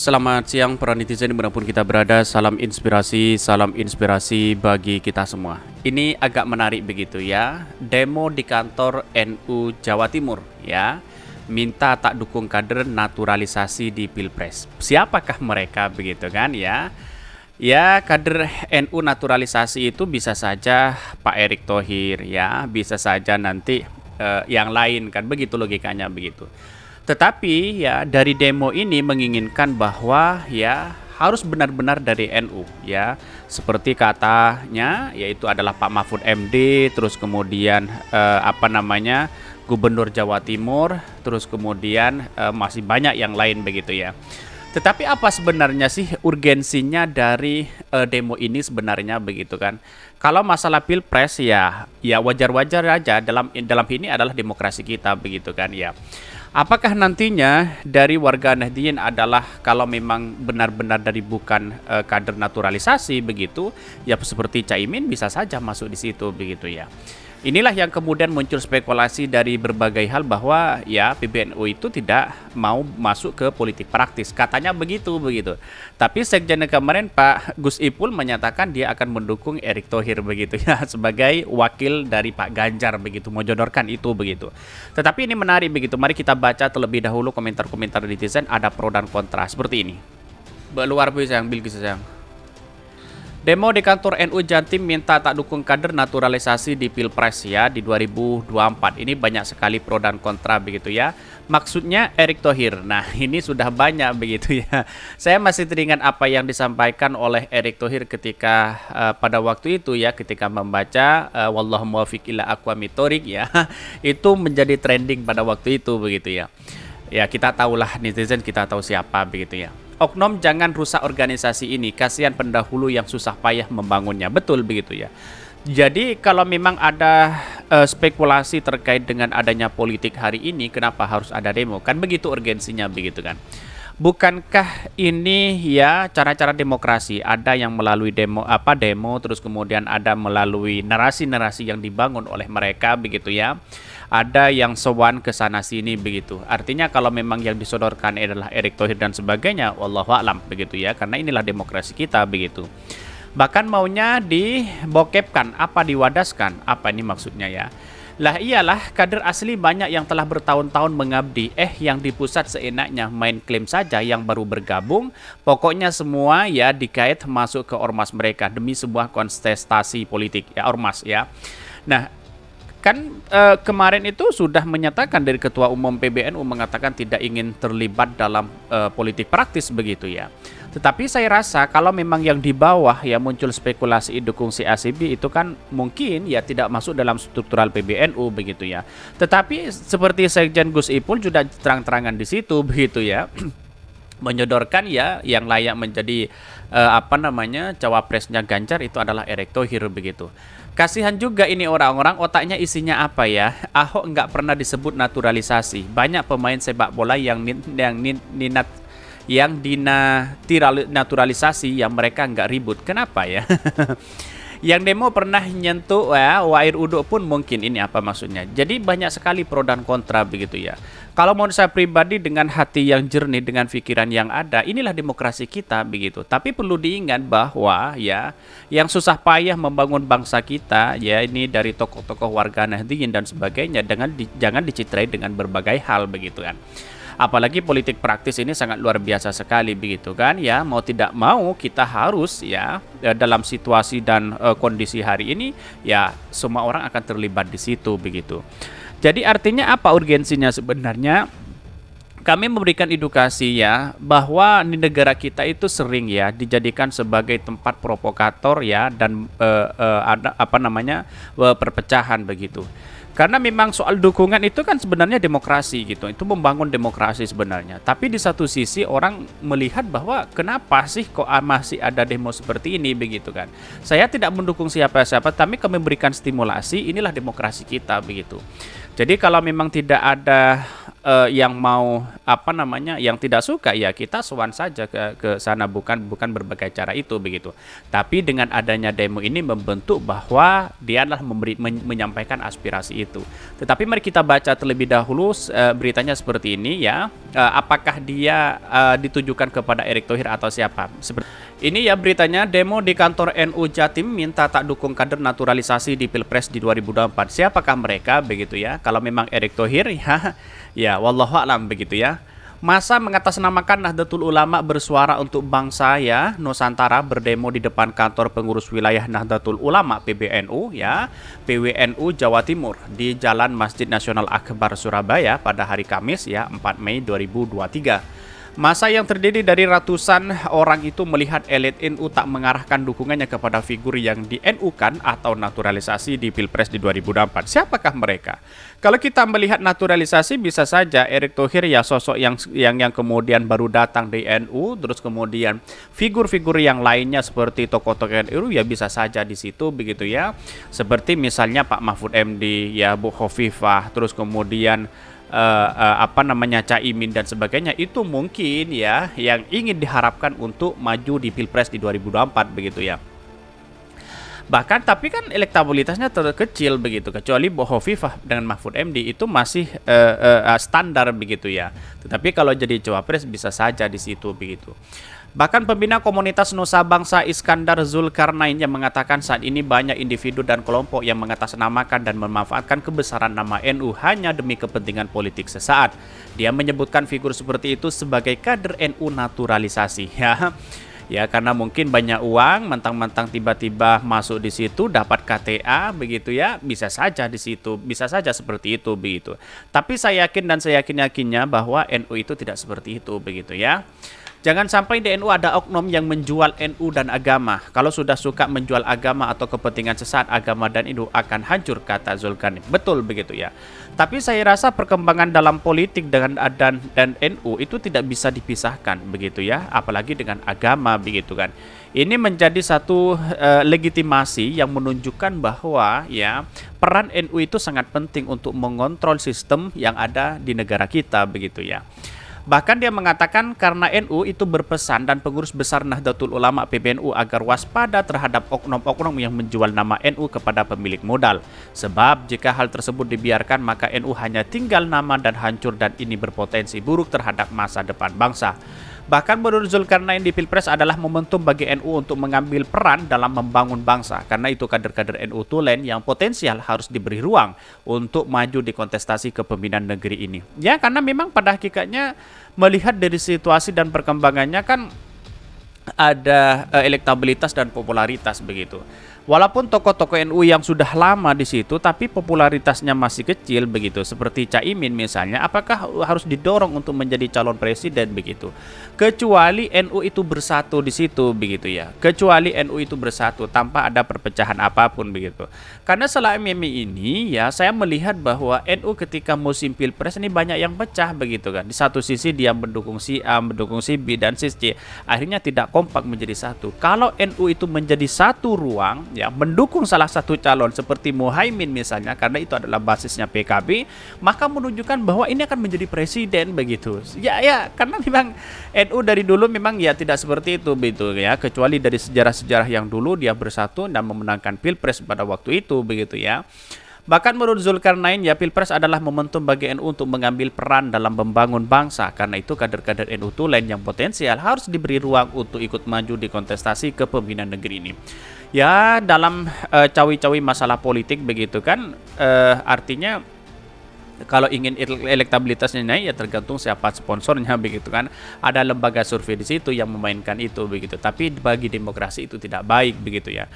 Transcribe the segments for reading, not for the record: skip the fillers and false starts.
Selamat siang para netizen dimanapun kita berada. Salam inspirasi bagi kita semua. Ini agak menarik begitu ya. Demo di kantor NU Jawa Timur ya. Minta tak dukung kader naturalisasi di Pilpres. Siapakah mereka begitu kan ya? Ya, kader NU naturalisasi itu bisa saja Pak Erick Thohir ya, bisa saja nanti yang lain kan, begitu logikanya begitu. Tetapi ya dari demo ini menginginkan bahwa ya harus benar-benar dari NU ya. Seperti katanya yaitu adalah Pak Mahfud MD, terus kemudian Gubernur Jawa Timur, terus kemudian masih banyak yang lain begitu ya. Tetapi apa sebenarnya sih urgensinya dari demo ini sebenarnya begitu kan? Kalau masalah Pilpres ya wajar-wajar aja, dalam ini adalah demokrasi kita begitu kan ya. Apakah nantinya dari warga Nahdliyin adalah kalau memang benar-benar dari bukan kader naturalisasi begitu, ya seperti Caimin bisa saja masuk di situ begitu ya. Inilah yang kemudian muncul spekulasi dari berbagai hal bahwa ya PBNU itu tidak mau masuk ke politik praktis. Katanya begitu. Tapi sekjen kemarin Pak Gus Ipul menyatakan dia akan mendukung Erick Thohir begitu ya sebagai wakil dari Pak Ganjar begitu, menyodorkan itu begitu. Tetapi ini menarik begitu. Mari kita baca terlebih dahulu komentar-komentar netizen, ada pro dan kontra seperti ini. Luar biasa yang Bilgis sayang. Demo di kantor NU Jatim minta tak dukung kader naturalisasi di Pilpres ya di 2024. Ini banyak sekali pro dan kontra begitu ya. Maksudnya Erick Thohir. Nah, ini sudah banyak begitu ya. Saya masih teringat apa yang disampaikan oleh Erick Thohir ketika pada waktu itu ya, ketika membaca wallahu muwaffiq ila aqwamit thoriq ya. Itu menjadi trending pada waktu itu begitu ya. Ya, kita tahulah netizen, kita tahu siapa begitu ya. Oknum jangan rusak organisasi ini, kasihan pendahulu yang susah payah membangunnya. Betul begitu ya. Jadi kalau memang ada spekulasi terkait dengan adanya politik hari ini, kenapa harus ada demo? Kan begitu urgensinya begitu kan. Bukankah ini ya cara-cara demokrasi, ada yang melalui demo terus kemudian ada melalui narasi-narasi yang dibangun oleh mereka begitu ya. Ada yang sowan ke sana sini begitu. Artinya kalau memang yang disodorkan adalah Erick Thohir dan sebagainya, wallahu a'lam begitu ya, karena inilah demokrasi kita begitu. Bahkan maunya dibokepkan, diwadaskan, apa ini maksudnya ya? Lah iyalah, kader asli banyak yang telah bertahun-tahun mengabdi, yang di pusat seenaknya main klaim saja yang baru bergabung, pokoknya semua ya dikait masuk ke ormas mereka demi sebuah kontestasi politik ya, ormas ya. Nah, kan kemarin itu sudah menyatakan dari Ketua Umum PBNU mengatakan tidak ingin terlibat dalam politik praktis begitu ya. Tetapi saya rasa kalau memang yang di bawah ya muncul spekulasi dukung si ACB itu kan mungkin ya tidak masuk dalam struktural PBNU begitu ya. Tetapi seperti Sekjen Gus Ipul sudah terang-terangan di situ begitu ya. Menyodorkan ya yang layak menjadi cawapresnya Ganjar itu adalah Erick Thohir begitu. Kasihan juga ini orang-orang, otaknya isinya apa ya? Ahok nggak pernah disebut naturalisasi. Banyak pemain sepak bola yang dinaturalisasi yang mereka nggak ribut. Kenapa ya? Yang demo pernah nyentuh Wair Uduk pun mungkin, ini apa maksudnya. Jadi banyak sekali pro dan kontra begitu ya. Kalau menurut saya pribadi dengan hati yang jernih, dengan pikiran yang ada, inilah demokrasi kita begitu. Tapi perlu diingat bahwa ya yang susah payah membangun bangsa kita ya ini dari tokoh-tokoh warga Nahdliyin dan sebagainya, jangan dicitrai dengan berbagai hal begitu kan. Apalagi politik praktis ini sangat luar biasa sekali begitu kan ya, mau tidak mau kita harus ya dalam situasi dan kondisi hari ini ya semua orang akan terlibat di situ begitu. Jadi artinya apa urgensinya sebenarnya? Kami memberikan edukasi ya bahwa di negara kita itu sering ya dijadikan sebagai tempat provokator ya dan perpecahan begitu. Karena memang soal dukungan itu kan sebenarnya demokrasi gitu, itu membangun demokrasi sebenarnya. Tapi di satu sisi orang melihat bahwa kenapa sih kok masih ada demo seperti ini begitu kan. Saya tidak mendukung siapa-siapa, tapi kami memberikan stimulasi, inilah demokrasi kita begitu. Jadi kalau memang tidak ada yang mau apa namanya, yang tidak suka ya kita sowan saja ke sana, bukan berbagai cara itu begitu. Tapi dengan adanya demo ini membentuk bahwa dia adalah menyampaikan aspirasi itu. Tetapi mari kita baca terlebih dahulu beritanya seperti ini ya. Apakah dia ditujukan kepada Erick Thohir atau siapa? Ini ya beritanya, demo di kantor NU Jatim minta tak dukung kader naturalisasi di Pilpres di 2024. Siapakah mereka begitu ya? Kalau memang Erick Thohir ya, ya wallahu a'lam begitu ya. Masa mengatasnamakan Nahdlatul Ulama bersuara untuk bangsa ya, Nusantara berdemo di depan kantor pengurus wilayah Nahdlatul Ulama PBNU ya, PWNU Jawa Timur di Jalan Masjid Nasional Akbar Surabaya pada hari Kamis ya, 4 Mei 2023. Masa yang terdiri dari ratusan orang itu melihat elit NU tak mengarahkan dukungannya kepada figur yang di NU-kan atau naturalisasi di Pilpres di 2024. Siapakah mereka? Kalau kita melihat naturalisasi, bisa saja Erick Thohir ya sosok yang kemudian baru datang di NU, terus kemudian figur-figur yang lainnya seperti tokoh-tokoh NU ya bisa saja di situ begitu ya. Seperti misalnya Pak Mahfud MD, ya Bu Khofifah, terus kemudian apa namanya Caimin dan sebagainya, itu mungkin ya yang ingin diharapkan untuk maju di Pilpres di 2024 begitu ya. Bahkan tapi kan elektabilitasnya terkecil begitu, kecuali Bu Khofifah dengan Mahfud MD itu masih standar begitu ya. Tetapi kalau jadi cawapres bisa saja di situ begitu. Bahkan pembina komunitas Nusa Bangsa Iskandar Zulkarnain yang mengatakan saat ini banyak individu dan kelompok yang mengatasnamakan dan memanfaatkan kebesaran nama NU hanya demi kepentingan politik sesaat. Dia menyebutkan figur seperti itu sebagai kader NU naturalisasi ya. Ya karena mungkin banyak uang, mentang-mentang tiba-tiba masuk di situ dapat KTA begitu ya, bisa saja di situ, bisa saja seperti itu begitu. Tapi saya yakin dan saya yakinnya bahwa NU itu tidak seperti itu begitu ya. Jangan sampai di NU ada oknum yang menjual NU dan agama. Kalau sudah suka menjual agama atau kepentingan sesat, agama dan NU akan hancur, kata Zulkarnain. Betul begitu ya. Tapi saya rasa perkembangan dalam politik dan NU itu tidak bisa dipisahkan begitu ya, apalagi dengan agama begitu kan. Ini menjadi satu legitimasi yang menunjukkan bahwa ya peran NU itu sangat penting untuk mengontrol sistem yang ada di negara kita begitu ya. Bahkan dia mengatakan karena NU itu berpesan dan pengurus besar Nahdlatul Ulama PBNU agar waspada terhadap oknum-oknum yang menjual nama NU kepada pemilik modal. Sebab jika hal tersebut dibiarkan maka NU hanya tinggal nama dan hancur, dan ini berpotensi buruk terhadap masa depan bangsa. Bahkan menurut Zulkarnain di Pilpres adalah momentum bagi NU untuk mengambil peran dalam membangun bangsa. Karena itu kader-kader NU tulen yang potensial harus diberi ruang untuk maju di kontestasi kepemimpinan negeri ini. Ya karena memang pada hakikatnya melihat dari situasi dan perkembangannya kan ada elektabilitas dan popularitas begitu. Walaupun tokoh-tokoh NU yang sudah lama di situ, tapi popularitasnya masih kecil begitu. Seperti Caimin misalnya, apakah harus didorong untuk menjadi calon presiden begitu? Kecuali NU itu bersatu di situ begitu ya. Kecuali NU itu bersatu tanpa ada perpecahan apapun begitu. Karena selama ini ya saya melihat bahwa NU ketika musim Pilpres ini banyak yang pecah begitu kan. Di satu sisi dia mendukung si A, mendukung si B dan si C, akhirnya tidak kompak menjadi satu. Kalau NU itu menjadi satu ruang ya, mendukung salah satu calon seperti Muhaimin misalnya, karena itu adalah basisnya PKB, maka menunjukkan bahwa ini akan menjadi presiden begitu. Ya karena memang NU dari dulu memang ya tidak seperti itu begitu ya, kecuali dari sejarah-sejarah yang dulu dia bersatu dan memenangkan Pilpres pada waktu itu begitu ya. Bahkan menurut Zulkarnain ya Pilpres adalah momentum bagi NU untuk mengambil peran dalam membangun bangsa. Karena itu kader-kader NU tulen yang potensial harus diberi ruang untuk ikut maju di kontestasi kepemimpinan negeri ini. Ya dalam cawi-cawi masalah politik begitu kan, artinya kalau ingin elektabilitasnya naik ya tergantung siapa sponsornya begitu kan. Ada lembaga survei di situ yang memainkan itu begitu. Tapi bagi demokrasi itu tidak baik begitu ya.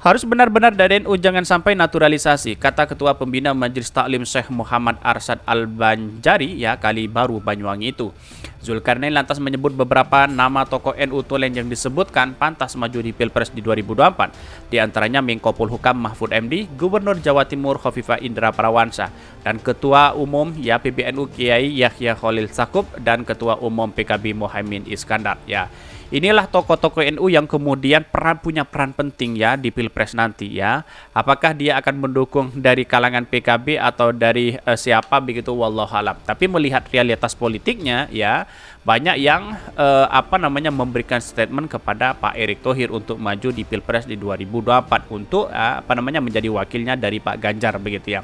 Harus benar-benar dari NU jangan sampai naturalisasi, kata Ketua Pembina Majelis Taklim Syekh Muhammad Arsyad Al-Banjari ya Kali Baru Banyuwangi itu. Zulkarnain lantas menyebut beberapa nama tokoh NU tulen yang disebutkan pantas maju di Pilpres di 2024. Di antaranya Menko Polhukam Mahfud MD, Gubernur Jawa Timur Khofifah Indra Parawansa, dan Ketua Umum ya PBNU Kiai Yahya Khalil Stakuf, dan Ketua Umum PKB Muhaimin Iskandar ya. Inilah tokoh-tokoh NU yang kemudian punya peran penting ya di Pilpres nanti ya. Apakah dia akan mendukung dari kalangan PKB atau dari siapa begitu, wallahualam. Tapi melihat realitas politiknya ya, banyak yang memberikan statement kepada Pak Erick Thohir untuk maju di Pilpres di 2024 untuk menjadi wakilnya dari Pak Ganjar begitu ya.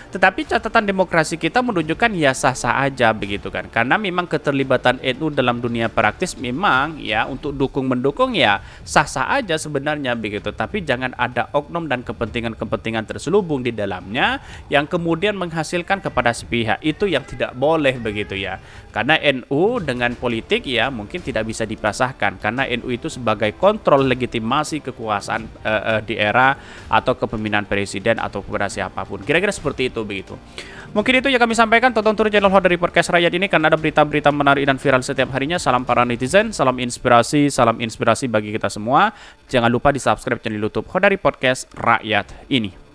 Tetapi catatan demokrasi kita menunjukkan ya sah-sah aja begitu kan. Karena memang keterlibatan NU dalam dunia praktis memang ya untuk dukung-mendukung ya sah-sah aja sebenarnya begitu. Tapi jangan ada oknum dan kepentingan-kepentingan terselubung di dalamnya yang kemudian menghasilkan kepada sepihak. Itu yang tidak boleh begitu ya. Karena NU dengan politik ya mungkin tidak bisa dipasahkan. Karena NU itu sebagai kontrol legitimasi kekuasaan di era atau kepemimpinan presiden atau kepada siapapun. Kira-kira seperti itu begitu. Mungkin itu yang kami sampaikan. Tonton terus channel Hot dari Podcast Rakyat ini karena ada berita-berita menarik dan viral setiap harinya. Salam para netizen, salam inspirasi bagi kita semua. Jangan lupa di subscribe channel YouTube Hot dari Podcast Rakyat ini.